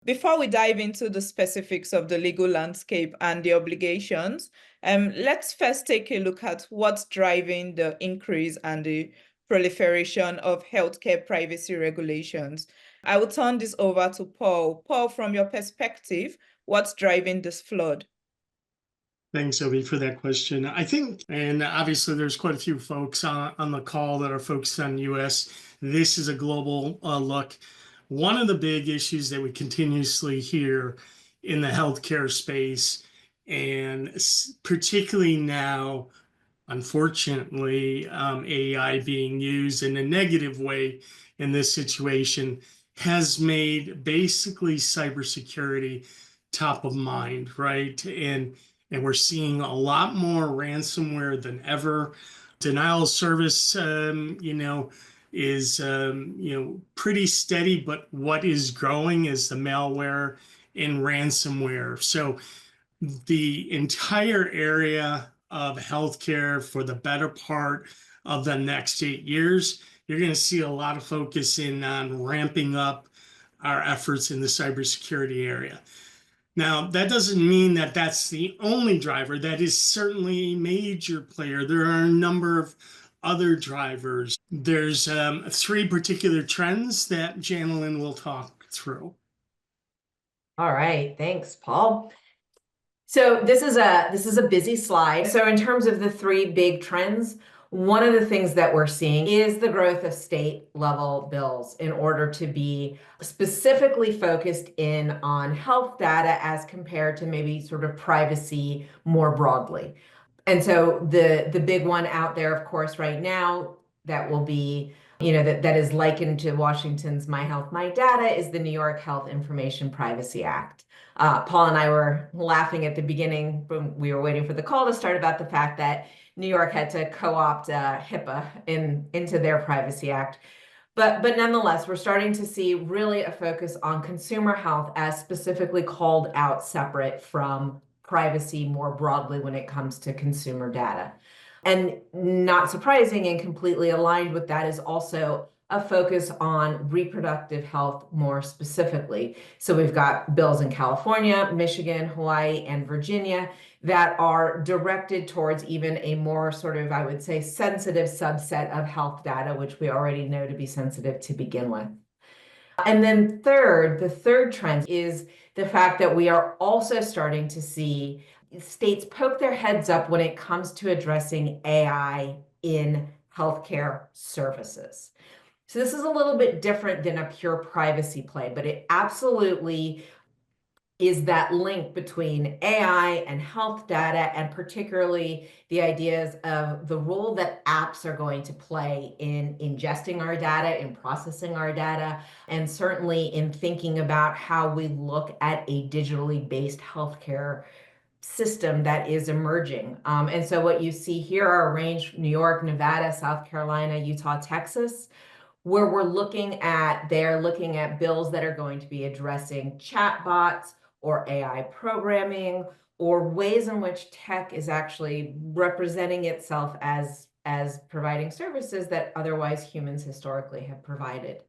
Before we dive into the specifics of the legal landscape and the obligations, let's first take a look at what's driving the increase and the proliferation of healthcare privacy regulations. I will turn this over to Paul. Paul, from your perspective, what's driving this flood? Thanks, Obi, for that question. I think, and obviously there's quite a few folks on the call that are focused on US. This is a global look. One of the big issues that we continuously hear in the healthcare space, and particularly now, unfortunately, AI being used in a negative way in this situation, has made basically cybersecurity top of mind, right? And we're seeing a lot more ransomware than ever. Denial of service, is pretty steady, but what is growing is the malware and ransomware. So the entire area of healthcare for the better part of the next 8 years, you're going to see a lot of focus on ramping up our efforts in the cybersecurity area. Now, that doesn't mean that that's the only driver. That is certainly a major player. There are a number of other drivers. There's 3 particular trends that Janalyn will talk through. All right, thanks, Paul. So this is a busy slide. So in terms of the 3 big trends, one of the things that we're seeing is the growth of state level bills in order to be specifically focused in on health data as compared to maybe sort of privacy more broadly. And so the big one out there, of course, right now that will be, that is likened to Washington's My Health, My Data is the New York Health Information Privacy Act. Paul and I were laughing at the beginning when we were waiting for the call to start about the fact that New York had to co-opt HIPAA into their Privacy Act. But nonetheless, we're starting to see really a focus on consumer health as specifically called out separate from privacy more broadly when it comes to consumer data. And not surprising and completely aligned with that is also a focus on reproductive health more specifically. So we've got bills in California, Michigan, Hawaii, and Virginia that are directed towards even a more sort of, I would say, sensitive subset of health data, which we already know to be sensitive to begin with. And then the third trend is the fact that we are also starting to see states poke their heads up when it comes to addressing AI in healthcare services. So this is a little bit different than a pure privacy play, but it absolutely is that link between AI and health data, and particularly the ideas of the role that apps are going to play in ingesting our data, in processing our data, and certainly in thinking about how we look at a digitally based healthcare system that is emerging. And so what you see here are a range: New York, Nevada, South Carolina, Utah, Texas, where they're looking at bills that are going to be addressing chatbots or AI programming, or ways in which tech is actually representing itself as providing services that otherwise humans historically have provided.